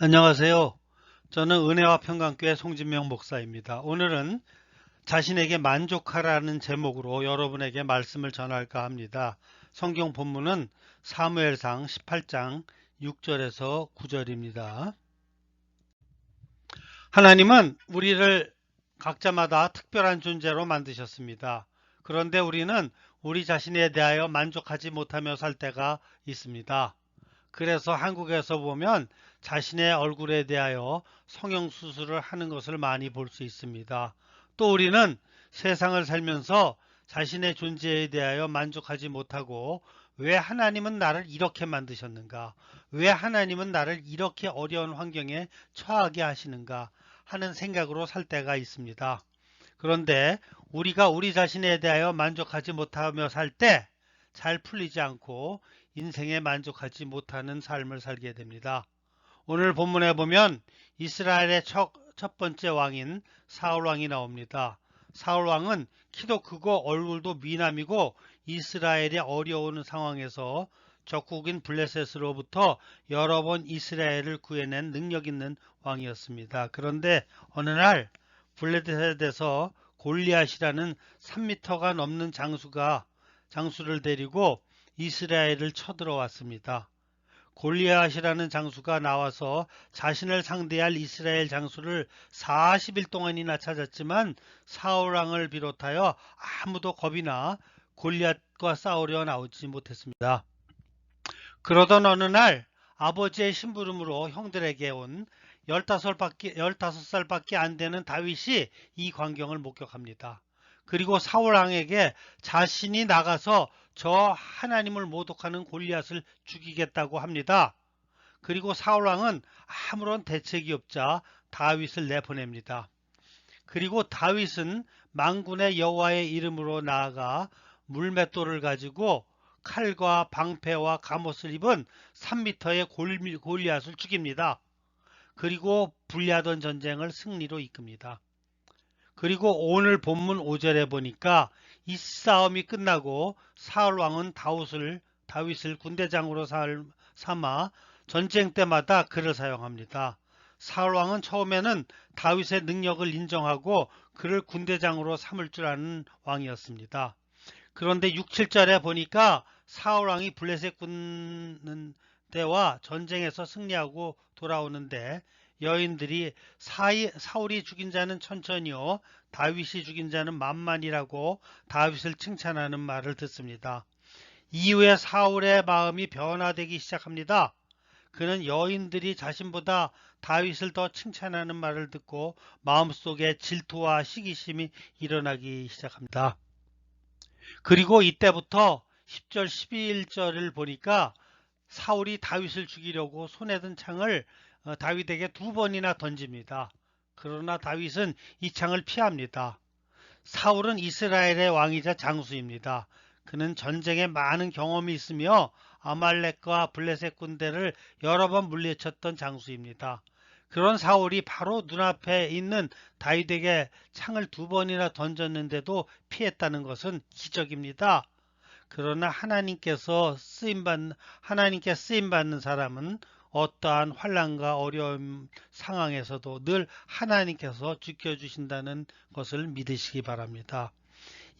안녕하세요. 저는 은혜와 평강교회 송진명 목사입니다. 오늘은 자신에게 만족하라는 제목으로 여러분에게 말씀을 전할까 합니다. 성경 본문은 사무엘상 18장 6절에서 9절입니다. 하나님은 우리를 각자마다 특별한 존재로 만드셨습니다. 그런데 우리는 우리 자신에 대하여 만족하지 못하며 살 때가 있습니다. 그래서 한국에서 보면 자신의 얼굴에 대하여 성형수술을 하는 것을 많이 볼 수 있습니다. 또 우리는 세상을 살면서 자신의 존재에 대하여 만족하지 못하고 왜 하나님은 나를 이렇게 만드셨는가? 왜 하나님은 나를 이렇게 어려운 환경에 처하게 하시는가? 하는 생각으로 살 때가 있습니다. 그런데 우리가 우리 자신에 대하여 만족하지 못하며 살 때 잘 풀리지 않고 인생에 만족하지 못하는 삶을 살게 됩니다. 오늘 본문에 보면 이스라엘의 첫 번째 왕인 사울 왕이 나옵니다. 사울 왕은 키도 크고 얼굴도 미남이고 이스라엘이 어려운 상황에서 적국인 블레셋으로부터 여러 번 이스라엘을 구해낸 능력 있는 왕이었습니다. 그런데 어느 날 블레셋에서 골리앗이라는 3m가 넘는 장수를 데리고 이스라엘을 쳐들어왔습니다. 골리앗이라는 장수가 나와서 자신을 상대할 이스라엘 장수를 40일 동안이나 찾았지만 사울 왕을 비롯하여 아무도 겁이나 골리앗과 싸우려 나오지 못했습니다. 그러던 어느 날 아버지의 심부름으로 형들에게 온 15살밖에 안 되는 다윗이 이 광경을 목격합니다. 그리고 사울 왕에게 자신이 나가서 저 하나님을 모독하는 골리앗을 죽이겠다고 합니다. 그리고 사울 왕은 아무런 대책이 없자 다윗을 내보냅니다. 그리고 다윗은 만군의 여호와의 이름으로 나아가 물맷돌을 가지고 칼과 방패와 갑옷을 입은 3m의 골리앗을 죽입니다. 그리고 불리하던 전쟁을 승리로 이끕니다. 그리고 오늘 본문 5절에 보니까 이 싸움이 끝나고 사울 왕은 다윗을 군대장으로 삼아 전쟁 때마다 그를 사용합니다. 사울 왕은 처음에는 다윗의 능력을 인정하고 그를 군대장으로 삼을 줄 아는 왕이었습니다. 그런데 6, 7절에 보니까 사울 왕이 블레셋 군대와 전쟁에서 승리하고 돌아오는데 여인들이 사울이 죽인 자는 천천히요 다윗이 죽인 자는 만만이라고 다윗을 칭찬하는 말을 듣습니다. 이후에 사울의 마음이 변화되기 시작합니다. 그는 여인들이 자신보다 다윗을 더 칭찬하는 말을 듣고 마음속에 질투와 시기심이 일어나기 시작합니다. 그리고 이때부터 10절, 11절을 보니까 사울이 다윗을 죽이려고 손에 든 창을 다윗에게 2번이나 던집니다. 그러나 다윗은 이 창을 피합니다. 사울은 이스라엘의 왕이자 장수입니다. 그는 전쟁에 많은 경험이 있으며 아말렉과 블레셋 군대를 여러 번 물리쳤던 장수입니다. 그런 사울이 바로 눈앞에 있는 다윗에게 창을 2번이나 던졌는데도 피했다는 것은 기적입니다. 그러나 하나님께 쓰임받는 사람은 어떠한 환난과 어려움 상황에서도 늘 하나님께서 지켜주신다는 것을 믿으시기 바랍니다.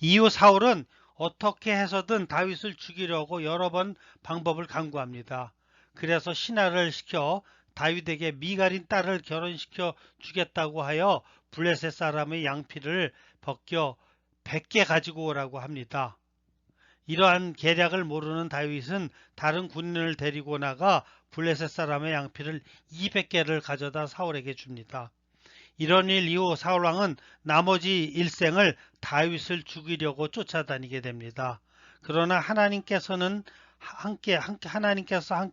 이후 사울은 어떻게 해서든 다윗을 죽이려고 여러 번 방법을 강구합니다. 그래서 신하를 시켜 다윗에게 미갈인 딸을 결혼시켜 주겠다고 하여 블레셋 사람의 양피를 벗겨 100개 가지고 오라고 합니다. 이러한 계략을 모르는 다윗은 다른 군인을 데리고 나가 블레셋 사람의 양피를 200개를 가져다 사울에게 줍니다. 이런 일 이후 사울왕은 나머지 일생을 다윗을 죽이려고 쫓아다니게 됩니다. 그러나 하나님께서 함께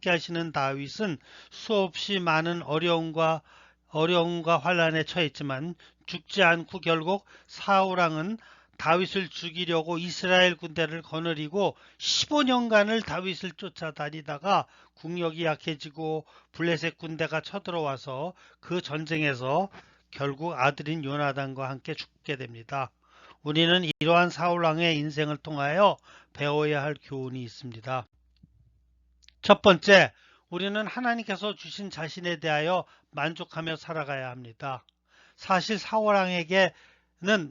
하시는 다윗은 수없이 많은 어려움과 환란에 처했지만 죽지 않고 결국 사울왕은 다윗을 죽이려고 이스라엘 군대를 거느리고 15년간을 다윗을 쫓아다니다가 국력이 약해지고 블레셋 군대가 쳐들어와서 그 전쟁에서 결국 아들인 요나단과 함께 죽게 됩니다. 우리는 이러한 사울왕의 인생을 통하여 배워야 할 교훈이 있습니다. 첫 번째, 우리는 하나님께서 주신 자신에 대하여 만족하며 살아가야 합니다. 사실 사울왕에게는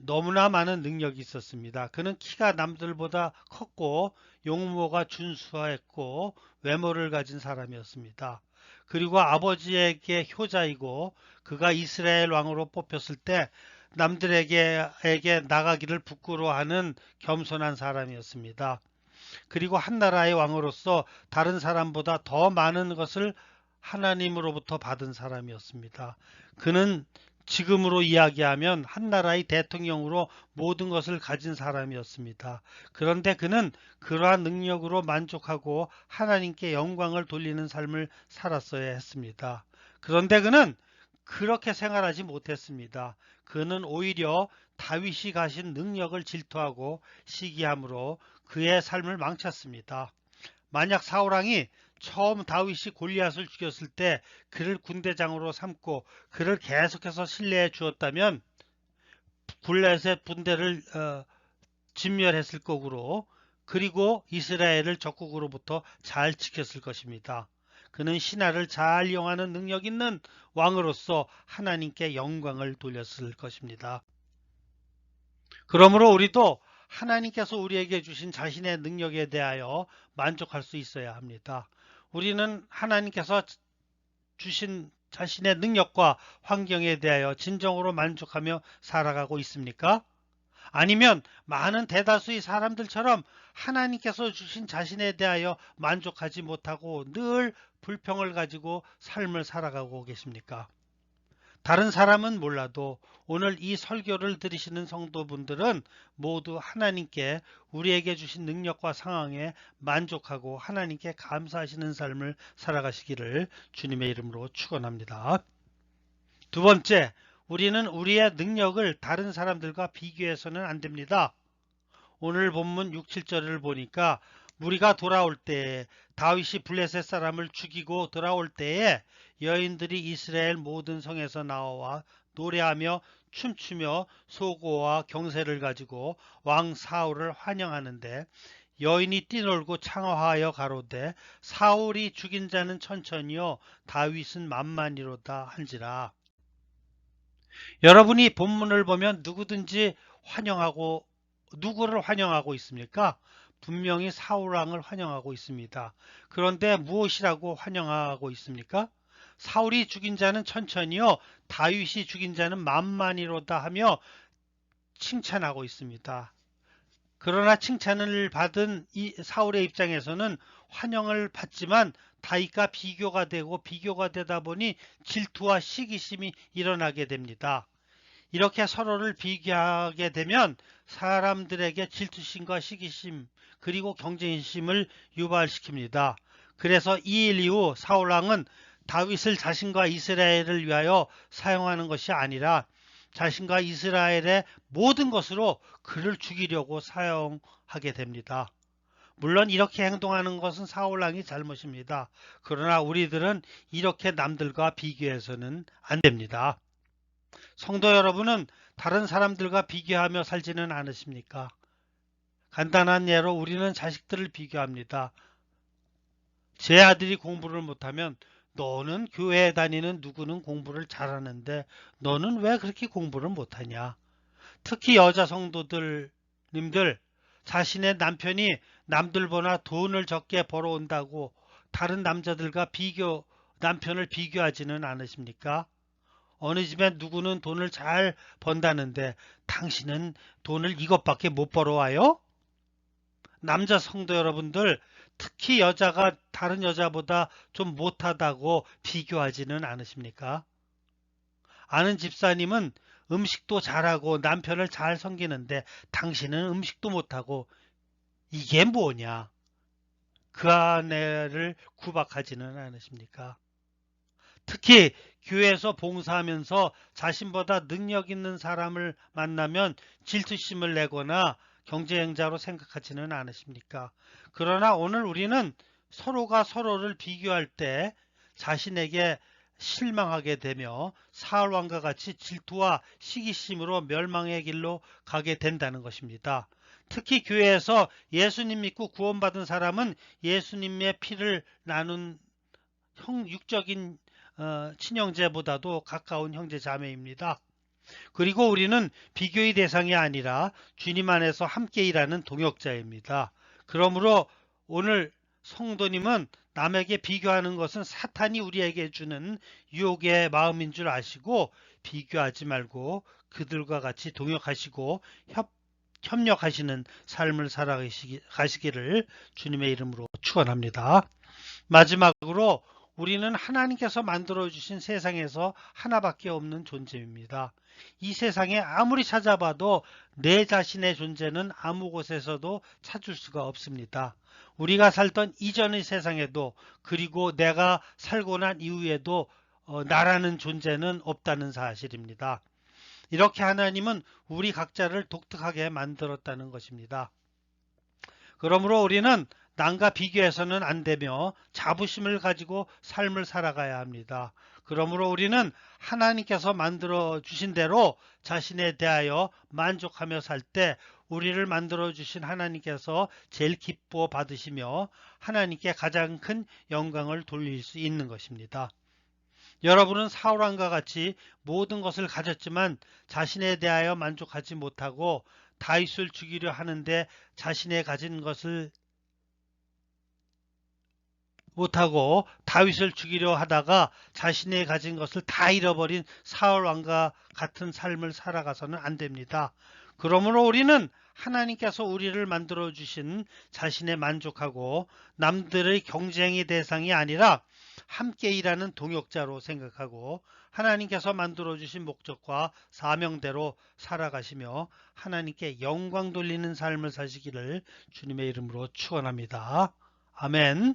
너무나 많은 능력이 있었습니다. 그는 키가 남들보다 컸고 용모가 준수했고 외모를 가진 사람이었습니다. 그리고 아버지에게 효자이고 그가 이스라엘 왕으로 뽑혔을 때 남들에게 나가기를 부끄러워하는 겸손한 사람이었습니다. 그리고 한 나라의 왕으로서 다른 사람보다 더 많은 것을 하나님으로부터 받은 사람이었습니다. 그는 지금으로 이야기하면 한 나라의 대통령으로 모든 것을 가진 사람이었습니다. 그런데 그는 그러한 능력으로 만족하고 하나님께 영광을 돌리는 삶을 살았어야 했습니다. 그런데 그는 그렇게 생활하지 못했습니다. 그는 오히려 다윗이 가진 능력을 질투하고 시기함으로 그의 삶을 망쳤습니다. 만약 사울왕이 처음 다윗이 골리앗을 죽였을 때 그를 군대장으로 삼고 그를 계속해서 신뢰해 주었다면 블레셋 군대를 진멸했을 거고로 그리고 이스라엘을 적국으로부터 잘 지켰을 것입니다. 그는 신하를 잘 이용하는 능력 있는 왕으로서 하나님께 영광을 돌렸을 것입니다. 그러므로 우리도 하나님께서 우리에게 주신 자신의 능력에 대하여 만족할 수 있어야 합니다. 우리는 하나님께서 주신 자신의 능력과 환경에 대하여 진정으로 만족하며 살아가고 있습니까? 아니면 많은 대다수의 사람들처럼 하나님께서 주신 자신에 대하여 만족하지 못하고 늘 불평을 가지고 삶을 살아가고 계십니까? 다른 사람은 몰라도 오늘 이 설교를 들으시는 성도분들은 모두 하나님께 우리에게 주신 능력과 상황에 만족하고 하나님께 감사하시는 삶을 살아가시기를 주님의 이름으로 축원합니다. 두 번째, 우리는 우리의 능력을 다른 사람들과 비교해서는 안 됩니다. 오늘 본문 6, 7절을 보니까 무리가 돌아올 때에 다윗이 블레셋 사람을 죽이고 돌아올 때에 여인들이 이스라엘 모든 성에서 나와 노래하며 춤추며 소고와 경세를 가지고 왕 사울을 환영하는데 여인이 뛰놀고 창화하여 가로되 사울이 죽인 자는 천천히요 다윗은 만만이로다 한지라. 여러분이 본문을 보면 누구를 환영하고 있습니까? 분명히 사울왕을 환영하고 있습니다. 그런데 무엇이라고 환영하고 있습니까? 사울이 죽인 자는 천천히요 다윗이 죽인 자는 만만이로다 하며 칭찬하고 있습니다. 그러나 칭찬을 받은 이 사울의 입장에서는 환영을 받지만 다윗과 비교가 되다 보니 질투와 시기심이 일어나게 됩니다. 이렇게 서로를 비교하게 되면 사람들에게 질투심과 시기심 그리고 경쟁심을 유발시킵니다. 그래서 이 일 이후 사울왕은 다윗을 자신과 이스라엘을 위하여 사용하는 것이 아니라 자신과 이스라엘의 모든 것으로 그를 죽이려고 사용하게 됩니다. 물론 이렇게 행동하는 것은 사울왕이 잘못입니다. 그러나 우리들은 이렇게 남들과 비교해서는 안 됩니다. 성도 여러분은 다른 사람들과 비교하며 살지는 않으십니까? 간단한 예로 우리는 자식들을 비교합니다. 제 아들이 공부를 못하면 너는 교회에 다니는 누구는 공부를 잘하는데 너는 왜 그렇게 공부를 못하냐? 특히 여자 성도님들 자신의 남편이 남들보다 돈을 적게 벌어온다고 다른 남자들과 남편을 비교하지는 않으십니까? 어느 집에 누구는 돈을 잘 번다는데 당신은 돈을 이것밖에 못 벌어와요? 남자 성도 여러분들, 특히 여자가 다른 여자보다 좀 못하다고 비교하지는 않으십니까? 아는 집사님은 음식도 잘하고 남편을 잘 섬기는데 당신은 음식도 못하고 이게 뭐냐? 그 아내를 구박하지는 않으십니까? 특히 교회에서 봉사하면서 자신보다 능력 있는 사람을 만나면 질투심을 내거나 경쟁자로 생각하지는 않으십니까? 그러나 오늘 우리는 서로가 서로를 비교할 때 자신에게 실망하게 되며 사울왕과 같이 질투와 시기심으로 멸망의 길로 가게 된다는 것입니다. 특히 교회에서 예수님 믿고 구원받은 사람은 예수님의 피를 나눈 육적인 친형제보다도 가까운 형제 자매입니다. 그리고 우리는 비교의 대상이 아니라 주님 안에서 함께 일하는 동역자입니다. 그러므로 오늘 성도님은 남에게 비교하는 것은 사탄이 우리에게 주는 유혹의 마음인 줄 아시고 비교하지 말고 그들과 같이 동역하시고 협력하시는 삶을 살아가시기를 주님의 이름으로 축원합니다. 마지막으로 우리는 하나님께서 만들어주신 세상에서 하나밖에 없는 존재입니다. 이 세상에 아무리 찾아봐도 내 자신의 존재는 아무 곳에서도 찾을 수가 없습니다. 우리가 살던 이전의 세상에도 그리고 내가 살고 난 이후에도 나라는 존재는 없다는 사실입니다. 이렇게 하나님은 우리 각자를 독특하게 만들었다는 것입니다. 그러므로 우리는 남과 비교해서는 안 되며 자부심을 가지고 삶을 살아가야 합니다. 그러므로 우리는 하나님께서 만들어 주신 대로 자신에 대하여 만족하며 살 때 우리를 만들어 주신 하나님께서 제일 기뻐 받으시며 하나님께 가장 큰 영광을 돌릴 수 있는 것입니다. 여러분은 사울왕과 같이 모든 것을 가졌지만 자신에 대하여 만족하지 못하고 다윗을 죽이려 하는데 자신의 가진 것을 못하고 다윗을 죽이려 하다가 자신의 가진 것을 다 잃어버린 사울왕과 같은 삶을 살아가서는 안 됩니다. 그러므로 우리는 하나님께서 우리를 만들어 주신 자신에 만족하고 남들의 경쟁의 대상이 아니라 함께 일하는 동역자로 생각하고 하나님께서 만들어 주신 목적과 사명대로 살아가시며 하나님께 영광 돌리는 삶을 사시기를 주님의 이름으로 축원합니다. 아멘.